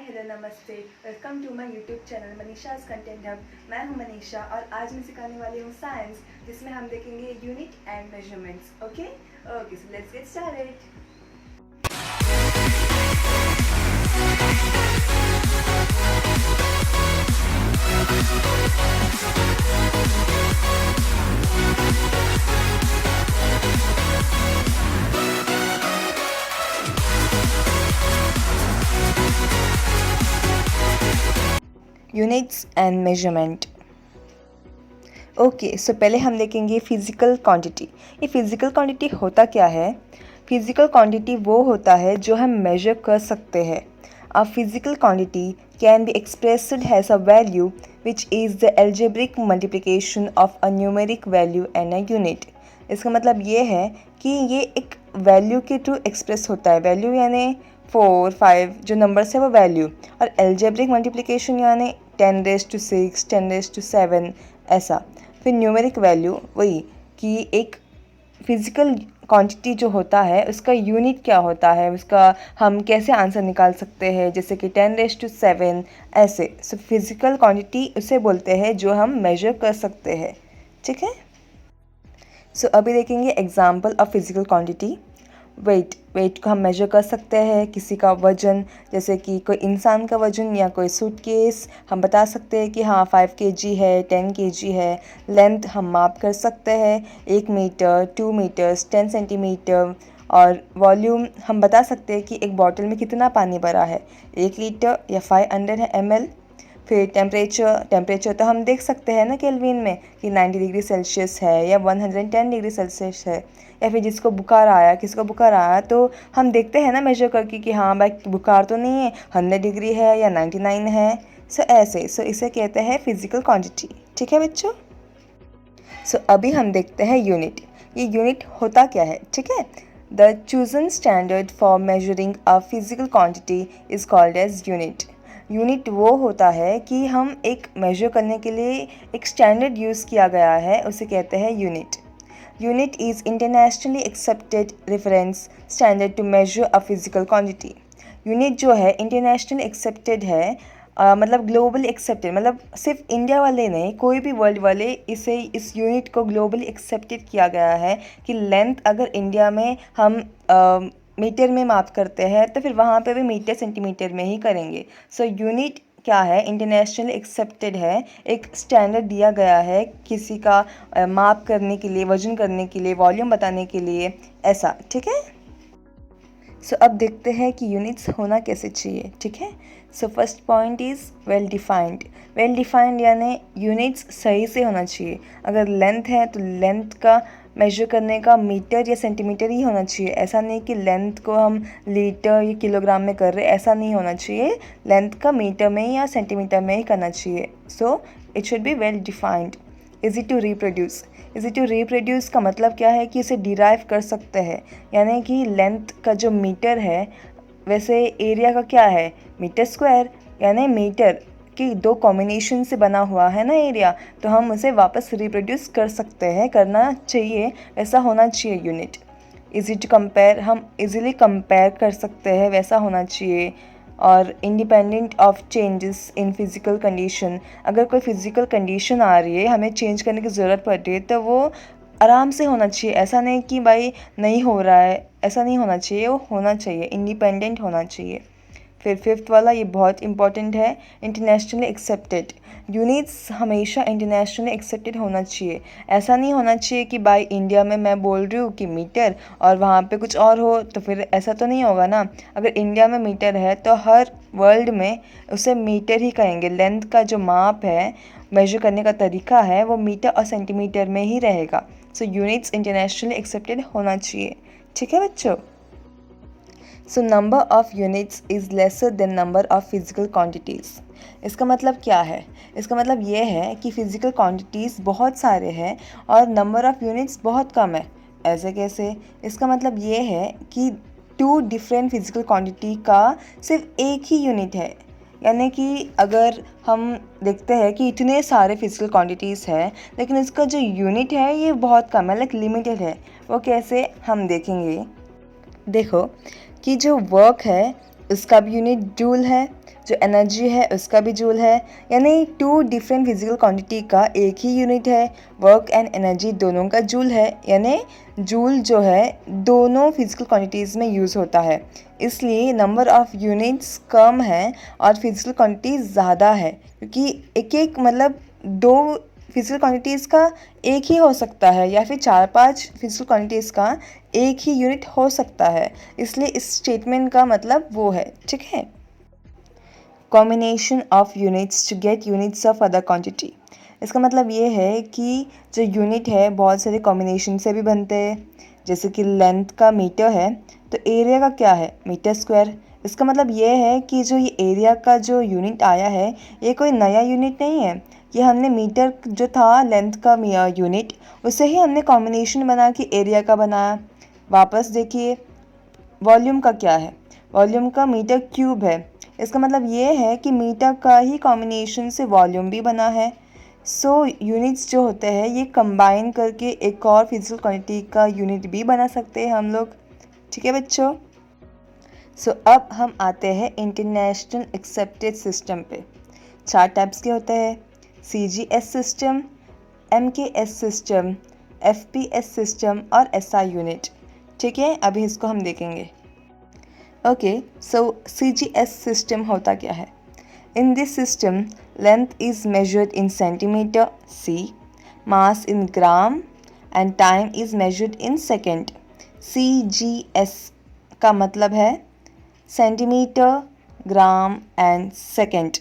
Hello नमस्ते, welcome to my YouTube channel Manisha's content hub. मैं हूं मनीषा और आज मैं सिखाने वाली हूं साइंस, जिसमें हम देखेंगे unit and measurements. Okay so let's get started. Units and measurement. Okay so पहले हम देखेंगे फिज़िकल क्वांटिटी। ये फिज़िकल क्वांटिटी होता क्या है? फिज़िकल क्वांटिटी वो होता है जो हम मेजर कर सकते हैं। A physical quantity can be expressed has a value which is the algebraic multiplication of a numeric value and a unit. इसका मतलब ये है कि ये एक वैल्यू के थ्रू एक्सप्रेस होता है। वैल्यू यानी 4, 5 जो नंबर्स है वो वैल्यू, और एल्जेब्रिक मल्टीप्लिकेशन यानी 10⁻⁶, 10⁻⁷ ऐसा। फिर न्यूमेरिक वैल्यू वही कि एक फिज़िकल क्वांटिटी जो होता है उसका यूनिट क्या होता है, उसका हम कैसे आंसर निकाल सकते हैं, जैसे कि 10⁻⁷ ऐसे। सो फिज़िकल क्वांटिटी उसे बोलते हैं जो हम मेजर कर सकते हैं। ठीक है, सो अभी देखेंगे example of physical quantity. Weight को हम मेजर कर सकते हैं। किसी का वज़न, जैसे कि कोई इंसान का वज़न या कोई सूटकेस, हम बता सकते हैं कि हाँ 5 kg है, 10 kg है। लेंथ हम माप कर सकते हैं, 1 मीटर, 2 मीटर्स, 10 सेंटीमीटर। और वॉल्यूम हम बता सकते हैं कि एक बॉटल में कितना पानी भरा है, 1 लीटर या 500 ml। फिर टेम्परेचर तो हम देख सकते हैं ना केल्विन में कि 90 डिग्री सेल्सियस है या 110 डिग्री सेल्सियस है। या फिर जिसको बुखार आया, किसी को बुखार आया तो हम देखते हैं ना मेजर करके कि हाँ भाई बुखार तो नहीं है, 100 डिग्री है या 99 है। सो ऐसे इसे कहते हैं फिज़िकल क्वांटिटी। ठीक है बच्चों, सो अभी हम देखते हैं यूनिट। ये यूनिट होता क्या है? ठीक है, the chosen standard for measuring a physical quantity is called as unit. Unit वो होता है कि हम एक मेजर करने के लिए एक स्टैंडर्ड यूज़ किया गया है, उसे कहते हैं unit. Unit is internationally accepted reference standard to measure a physical quantity. Unit जो है इंटरनेशनल एक्सेप्टेड है, मतलब ग्लोबली एक्सेप्टेड, मतलब सिर्फ इंडिया वाले नहीं, कोई भी वर्ल्ड वाले इस यूनिट को ग्लोबली एक्सेप्टेड किया गया है कि लेंथ अगर इंडिया में हम मीटर में माप करते हैं तो फिर वहाँ पे भी मीटर सेंटीमीटर में ही करेंगे। सो यूनिट क्या है? इंटरनेशनल एक्सेप्टेड है, एक स्टैंडर्ड दिया गया है किसी का माप करने के लिए, वजन करने के लिए, वॉल्यूम बताने के लिए, ऐसा। ठीक है, सो अब देखते हैं कि यूनिट्स होना कैसे चाहिए। ठीक है, so first point is well defined. Well defined यानी यूनिट्स सही से होना चाहिए। अगर लेंथ है तो लेंथ का मेजर करने का मीटर या सेंटीमीटर ही होना चाहिए। ऐसा नहीं कि लेंथ को हम लीटर या किलोग्राम में कर रहे, ऐसा नहीं होना चाहिए। लेंथ का मीटर में या सेंटीमीटर में ही करना चाहिए। So it should be well defined. Easy to reproduce. Easy to reproduce का मतलब क्या है कि इसे डिराइव कर सकते हैं, यानी कि लेंथ का जो मीटर है वैसे एरिया का क्या है, मीटर स्क्वायर, यानी मीटर की 2 कॉम्बिनेशन से बना हुआ है ना एरिया, तो हम उसे वापस रिप्रोड्यूस कर सकते हैं, करना चाहिए, वैसा होना चाहिए यूनिट। इजी टू कंपेयर, हम इजीली कंपेयर कर सकते हैं, वैसा होना चाहिए। और independent of changes in physical condition, अगर कोई फिज़िकल कंडीशन आ रही है, हमें चेंज करने की ज़रूरत पड़ रही है, तो वो आराम से होना चाहिए। ऐसा नहीं कि भाई नहीं हो रहा है, ऐसा नहीं होना चाहिए, वो होना चाहिए, इंडिपेंडेंट होना चाहिए। फिर फिफ्थ वाला, ये बहुत इंपॉर्टेंट है, इंटरनेशनली एक्सेप्टेड। यूनिट्स हमेशा इंटरनेशनली एक्सेप्टेड होना चाहिए। ऐसा नहीं होना चाहिए कि भाई इंडिया में मैं बोल रही हूँ कि मीटर और वहाँ पे कुछ और हो, तो फिर ऐसा तो नहीं होगा ना। अगर इंडिया में मीटर है तो हर वर्ल्ड में उसे मीटर ही कहेंगे। लेंथ का जो माप है, मेजर करने का तरीका है, वो मीटर और सेंटीमीटर में ही रहेगा। सो यूनिट्स इंटरनेशनली एक्सेप्टेड होना चाहिए। ठीक है बच्चों, so number of units is lesser than number of physical quantities. इसका मतलब क्या है? इसका मतलब ये है कि फ़िज़िकल क्वांटिटीज़ बहुत सारे हैं और नंबर ऑफ़ यूनिट्स बहुत कम है। ऐसे कैसे? इसका मतलब ये है कि 2 डिफरेंट फ़िज़िकल क्वांटिटी का सिर्फ एक ही यूनिट है। यानी कि अगर हम देखते हैं कि इतने सारे फिज़िकल क्वांटिटीज़ हैं, लेकिन इसका जो यूनिट है ये बहुत कम है, लाइक लिमिटेड है। वो कैसे, हम देखेंगे। देखो कि जो वर्क है उसका भी यूनिट जूल है, जो एनर्जी है उसका भी जूल है, यानी टू डिफरेंट फिजिकल क्वांटिटी का एक ही यूनिट है। वर्क एंड एनर्जी दोनों का जूल है, यानी जूल जो है दोनों फिजिकल क्वांटिटीज़ में यूज़ होता है। इसलिए नंबर ऑफ़ यूनिट्स कम है और फिजिकल क्वांटिटी ज़्यादा है, क्योंकि एक एक मतलब दो फिजिकल क्वांटिटीज़ का एक ही हो सकता है या फिर 4-5 फिजिकल क्वांटिटीज़ का एक ही यूनिट हो सकता है। इसलिए इस स्टेटमेंट का मतलब वो है, ठीक है। Combination of units to get units of other quantity. इसका मतलब ये है कि जो यूनिट है बहुत सारे कॉम्बिनेशन से भी बनते हैं। जैसे कि लेंथ का मीटर है तो एरिया का क्या है, मीटर स्क्वायर। इसका मतलब ये है कि जो ये एरिया का जो यूनिट आया है ये कोई नया यूनिट नहीं है, ये हमने मीटर जो था लेंथ का यूनिट उसे ही हमने कॉम्बिनेशन बना के एरिया का बनाया। वापस देखिए वॉल्यूम का क्या है, वॉल्यूम का मीटर क्यूब है। इसका मतलब ये है कि मीटर का ही कॉम्बिनेशन से वॉल्यूम भी बना है। सो यूनिट्स जो होते हैं ये कंबाइन करके एक और फिजिकल क्वांटिटी का यूनिट भी बना सकते हैं हम लोग, ठीक है बच्चों। सो अब हम आते हैं इंटरनेशनल एक्सेप्टेड सिस्टम पे। 4 टाइप्स के होते हैं, CGS system, MKS system, FPS system और SI यूनिट, ठीक है। अभी इसको हम देखेंगे। ओके, सो CGS सिस्टम होता क्या है। In this system length is measured in centimetre C, mass in gram and time is measured in second. CGS का मतलब है सेंटीमीटर, ग्राम एंड सेकेंड।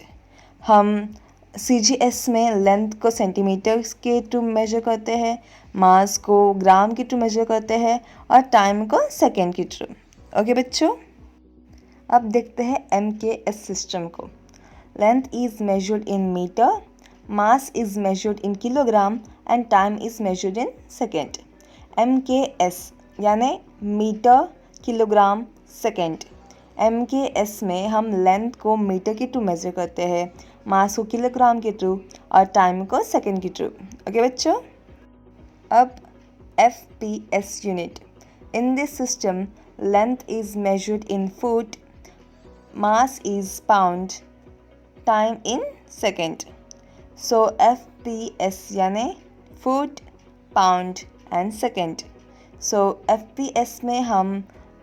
हम CGS में लेंथ को सेंटीमीटर के टू मेजर करते हैं, मास को ग्राम के टू मेजर करते हैं और टाइम को सेकेंड के टू। ओके बच्चों, अब देखते हैं MKS सिस्टम को। Length is measured in metre, mass is measured in kilogram and time is measured in second. MKS यानी मीटर, किलोग्राम, सेकेंड। MKS में हम लेंथ को मीटर के टू मेजर करते हैं, मास को किलोग्राम के टू और टाइम को सेकेंड के टू। ओके बच्चों, अब FPS unit. In this system length is measured in foot, mass is pound, time in second. So FPS यानी foot, pound and second. So FPS में हम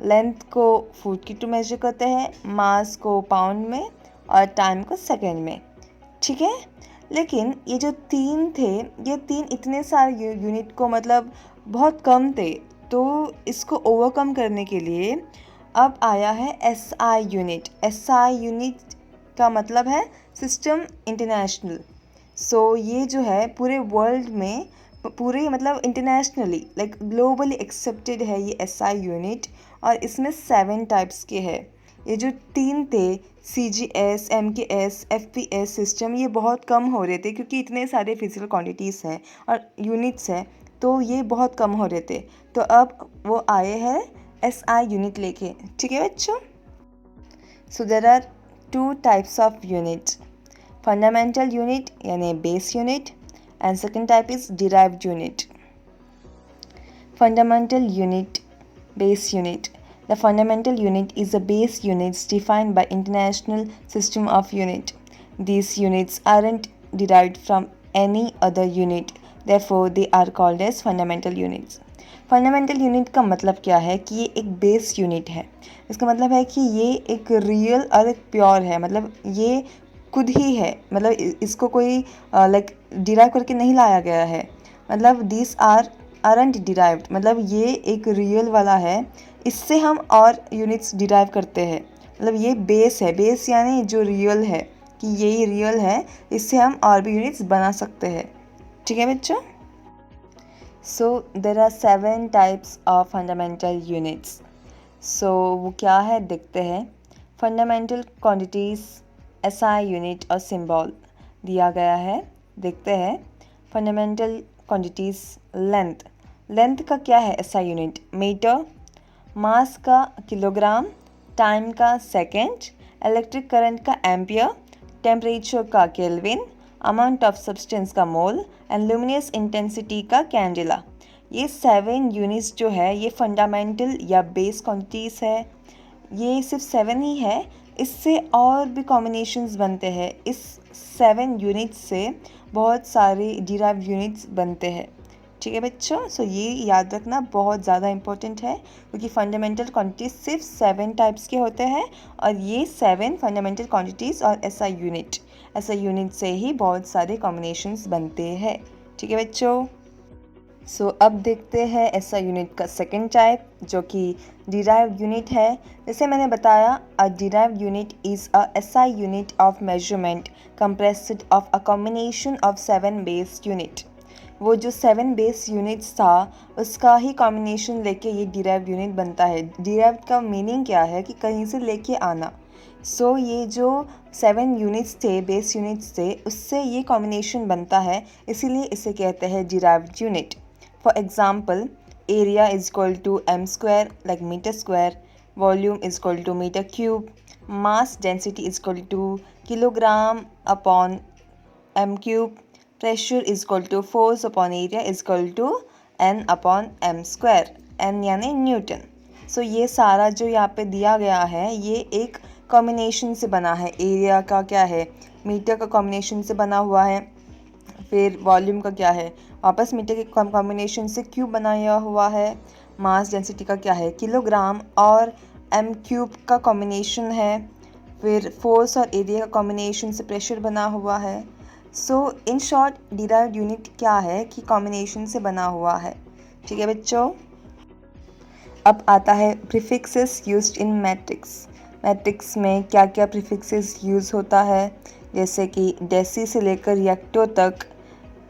लेंथ को फुट की टू मेजर करते हैं, मास को पाउंड में और टाइम को सेकेंड में, ठीक है। लेकिन ये जो तीन थे ये तीन इतने सारे यूनिट को मतलब बहुत कम थे, तो इसको ओवरकम करने के लिए अब आया है SI यूनिट। SI यूनिट का मतलब है सिस्टम इंटरनेशनल। सो ये जो है पूरे वर्ल्ड में पूरे मतलब इंटरनेशनली लाइक ग्लोबली एक्सेप्टेड है ये SI यूनिट, और इसमें 7 टाइप्स के है। ये जो तीन थे CGS, MKS, FPS सिस्टम ये बहुत कम हो रहे थे क्योंकि इतने सारे फिजिकल क्वांटिटीज़ हैं और यूनिट्स हैं, तो ये बहुत कम हो रहे थे। तो अब वो आए हैं SI यूनिट लेके, ठीक है बच्चों। So there are 2 types of unit, fundamental unit यानी base unit and second type is derived unit. Fundamental unit, base unit. The fundamental unit is a base units defined by international system of unit. These units aren't derived from any other unit, therefore they are called as fundamental units. Fundamental unit का मतलब क्या है कि ये एक base unit है। इसका मतलब है कि ये एक रियल और एक प्योर है, मतलब ये खुद ही है, मतलब इसको कोई लाइक डिराइव करके नहीं लाया गया है। मतलब दिस आरंट डिराइव्ड, मतलब ये एक रियल वाला है, इससे हम और यूनिट्स डिराइव करते हैं। मतलब ये बेस है, बेस यानी जो रियल है कि यही रियल है, इससे हम और भी यूनिट्स बना सकते हैं, ठीक है बच्चों। So there are 7 types of fundamental units. So वो क्या है देखते हैं। फंडामेंटल क्वांटिटीज़, SI यूनिट और सिंबल दिया गया है, देखते हैं। फंडामेंटल क्वांटिटीज़, लेंथ, लेंथ का क्या है SI यूनिट, मीटर, मास का किलोग्राम, टाइम का सेकेंड, इलेक्ट्रिक करंट का एम्पियर, टेम्परेचर का केल्विन, अमाउंट ऑफ सब्सटेंस का मोल एंड ल्यूमिनस इंटेंसिटी का कैंडेला। ये 7 यूनिट्स जो है ये फंडामेंटल या बेस क्वांटिटीज़ है। ये सिर्फ 7 ही है, इससे और भी कॉम्बिनेशंस बनते हैं। इस 7 यूनिट्स से बहुत सारे डिराइव्ड यूनिट्स बनते हैं। ठीक है बच्चों, सो ये याद रखना बहुत ज़्यादा इम्पोर्टेंट है, क्योंकि फंडामेंटल क्वांटिटीज सिर्फ 7 टाइप्स के होते हैं और ये 7 फंडामेंटल क्वांटिटीज़ और ऐसा यूनिट से ही बहुत सारे कॉम्बिनेशंस बनते हैं। ठीक है बच्चों, सो अब देखते हैं एसआई यूनिट का सेकंड टाइप, जो कि डिराइव्ड यूनिट है। जैसे मैंने बताया, अ derived unit is a SI unit of measurement compressed of a combination of 7 base unit. वो जो 7 बेस यूनिट्स था उसका ही कॉम्बिनेशन लेके ये डिराइव्ड यूनिट बनता है। डिराइव्ड का मीनिंग क्या है कि कहीं से लेके आना। सो ये जो 7 यूनिट्स थे, बेस यूनिट्स थे, उससे ये कॉम्बिनेशन बनता है, इसीलिए इसे कहते हैं derived unit. For example, area is equal to m square, like meter square, volume is equal to meter cube, mass density is equal to kilogram upon m cube, pressure is equal to force upon area is equal to n upon m square, n यानी Newton. सो ये सारा जो यहाँ पे दिया गया है ये एक कॉम्बिनेशन से बना है। एरिया का क्या है, मीटर का कॉम्बिनेशन से बना हुआ है। फिर वॉल्यूम का क्या है, वापस मीटर के कॉम्बिनेशन से क्यूब बनाया हुआ है। मास डेंसिटी का क्या है, किलोग्राम, और एम क्यूब का कॉम्बिनेशन है। फिर फोर्स और एरिया का कॉम्बिनेशन से प्रेशर बना हुआ है। सो इन शॉर्ट डिराइव्ड यूनिट क्या है कि कॉम्बिनेशन से बना हुआ है। ठीक है बच्चों, अब आता है prefixes used in matrix. Matrix में क्या क्या प्रीफिक्सेस यूज़ होता है, जैसे कि डेसी से लेकर रिएक्टो तक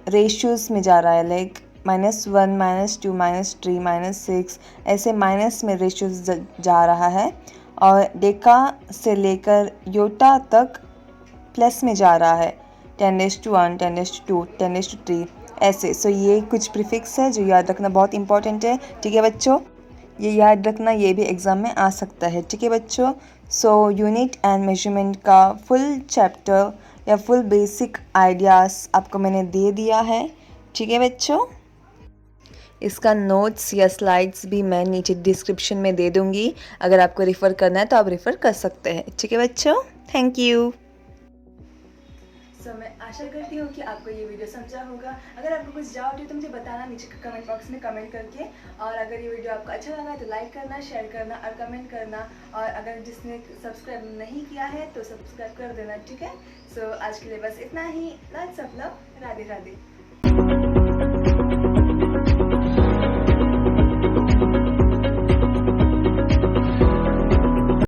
रेशियोज़ में जा रहा है, लाइक -1, -2, -3, -6, ऐसे माइनस में रेशियोज़ जा रहा है। और डेका से लेकर योटा तक प्लस में जा रहा है, 10⁻², 10⁻², 10⁻3 ऐसे। सो ये कुछ प्रीफिक्स है जो याद रखना बहुत इंपॉर्टेंट है। ठीक है बच्चों, ये याद रखना, ये भी एग्ज़ाम में आ सकता है। ठीक है बच्चों, सो यूनिट एंड मेजरमेंट का फुल चैप्टर या फुल बेसिक आइडियाज़ आपको मैंने दे दिया है। ठीक है बच्चों, इसका नोट्स या स्लाइड्स भी मैं नीचे डिस्क्रिप्शन में दे दूँगी। अगर आपको रेफ़र करना है तो आप रेफ़र कर सकते हैं। ठीक है बच्चों, थैंक यू। सो मैं आशा करती हूँ कि आपको ये वीडियो समझा होगा। अगर आपको कुछ डाउट है तो मुझे बताना नीचे कमेंट बॉक्स में कमेंट करके। और अगर ये वीडियो आपको अच्छा लगा तो लाइक करना, शेयर करना और कमेंट करना। और अगर जिसने सब्सक्राइब नहीं किया है तो सब्सक्राइब कर देना। ठीक है, सो आज के लिए बस इतना ही। Lots of love, Radhe Radhe.